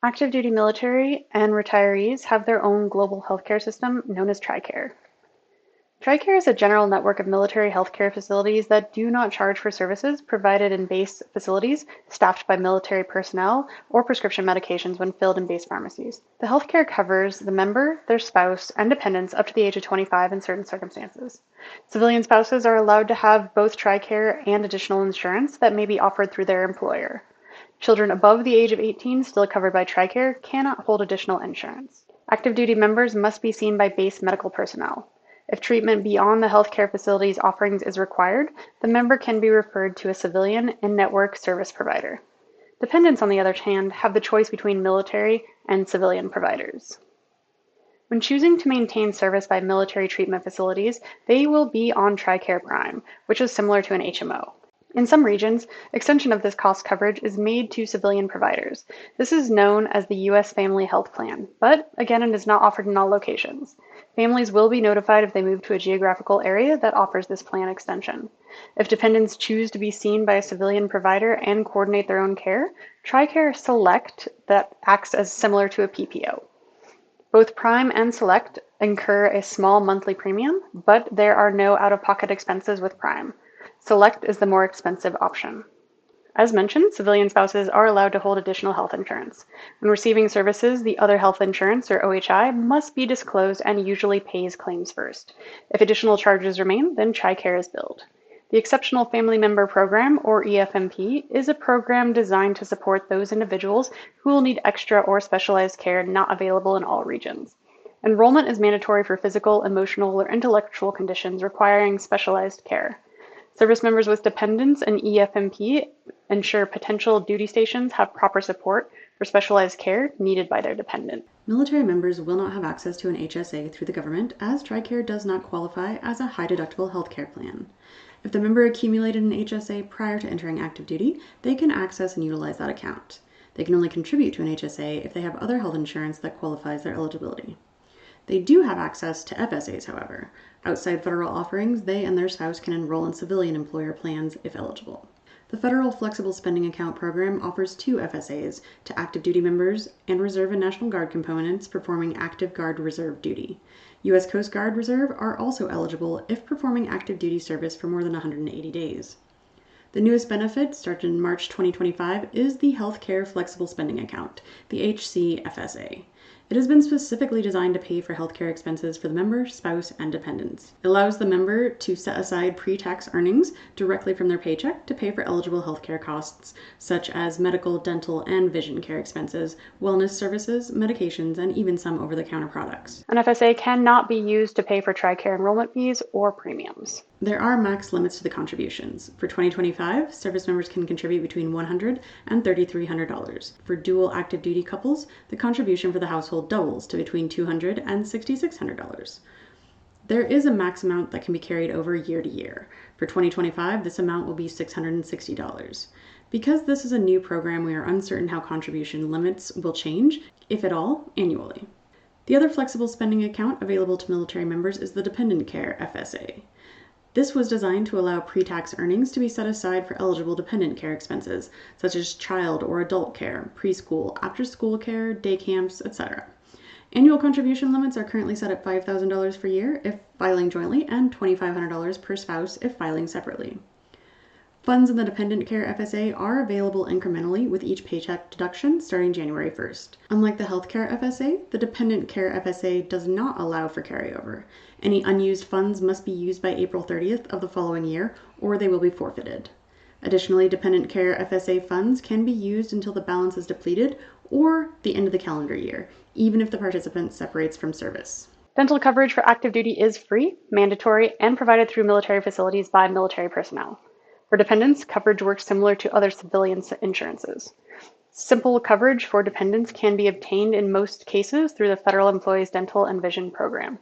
Active duty military and retirees have their own global healthcare system known as TRICARE. TRICARE is a general network of military healthcare facilities that do not charge for services provided in base facilities staffed by military personnel or prescription medications when filled in base pharmacies. The healthcare covers the member, their spouse, and dependents up to the age of 25 in certain circumstances. Civilian spouses are allowed to have both TRICARE and additional insurance that may be offered through their employer. Children above the age of 18 still covered by TRICARE cannot hold additional insurance. Active duty members must be seen by base medical personnel. If treatment beyond the healthcare facility's offerings is required, the member can be referred to a civilian in-network service provider. Dependents, on the other hand, have the choice between military and civilian providers. When choosing to maintain service by military treatment facilities, they will be on TRICARE Prime, which is similar to an HMO. In some regions, extension of this cost coverage is made to civilian providers. This is known as the U.S. Family Health Plan, but again, it is not offered in all locations. Families will be notified if they move to a geographical area that offers this plan extension. If dependents choose to be seen by a civilian provider and coordinate their own care, TRICARE Select that acts as similar to a PPO. Both Prime and Select incur a small monthly premium, but there are no out-of-pocket expenses with Prime. Select is the more expensive option. As mentioned, civilian spouses are allowed to hold additional health insurance. When receiving services, the other health insurance, or OHI, must be disclosed and usually pays claims first. If additional charges remain, then TRICARE is billed. The Exceptional Family Member Program, or EFMP, is a program designed to support those individuals who will need extra or specialized care not available in all regions. Enrollment is mandatory for physical, emotional, or intellectual conditions requiring specialized care. Service members with dependents and EFMP ensure potential duty stations have proper support for specialized care needed by their dependent. Military members will not have access to an HSA through the government, as TRICARE does not qualify as a high-deductible healthcare plan. If the member accumulated an HSA prior to entering active duty, they can access and utilize that account. They can only contribute to an HSA if they have other health insurance that qualifies their eligibility. They do have access to FSAs, however. Outside federal offerings, they and their spouse can enroll in civilian employer plans if eligible. The Federal Flexible Spending Account Program offers 2 FSAs to active duty members and Reserve and National Guard components performing active Guard Reserve duty. U.S. Coast Guard Reserve are also eligible if performing active duty service for more than 180 days. The newest benefit, started in March 2025, is the Healthcare Flexible Spending Account, the HCFSA. It has been specifically designed to pay for healthcare expenses for the member, spouse, and dependents. It allows the member to set aside pre-tax earnings directly from their paycheck to pay for eligible healthcare costs, such as medical, dental, and vision care expenses, wellness services, medications, and even some over-the-counter products. An FSA cannot be used to pay for TRICARE enrollment fees or premiums. There are max limits to the contributions. For 2025, service members can contribute between $100 and $3,300. For dual active duty couples, the contribution for the household doubles to between $200 and $6,600. There is a max amount that can be carried over year to year. For 2025, this amount will be $660. Because this is a new program, we are uncertain how contribution limits will change, if at all, annually. The other flexible spending account available to military members is the Dependent Care FSA. This was designed to allow pre-tax earnings to be set aside for eligible dependent care expenses, such as child or adult care, preschool, after-school care, day camps, etc. Annual contribution limits are currently set at $5,000 per year if filing jointly and $2,500 per spouse if filing separately. Funds in the Dependent Care FSA are available incrementally with each paycheck deduction starting January 1st. Unlike the Healthcare FSA, the Dependent Care FSA does not allow for carryover. Any unused funds must be used by April 30th of the following year, or they will be forfeited. Additionally, Dependent Care FSA funds can be used until the balance is depleted or the end of the calendar year, even if the participant separates from service. Dental coverage for active duty is free, mandatory, and provided through military facilities by military personnel. For dependents, coverage works similar to other civilian insurances. Simple coverage for dependents can be obtained in most cases through the Federal Employees Dental and Vision Program.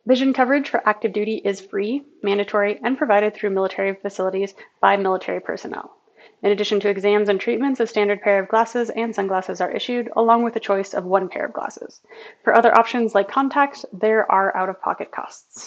Vision coverage for active duty is free, mandatory, and provided through military facilities by military personnel. In addition to exams and treatments, a standard pair of glasses and sunglasses are issued, along with a choice of 1 pair of glasses. For other options like contacts, there are out-of-pocket costs.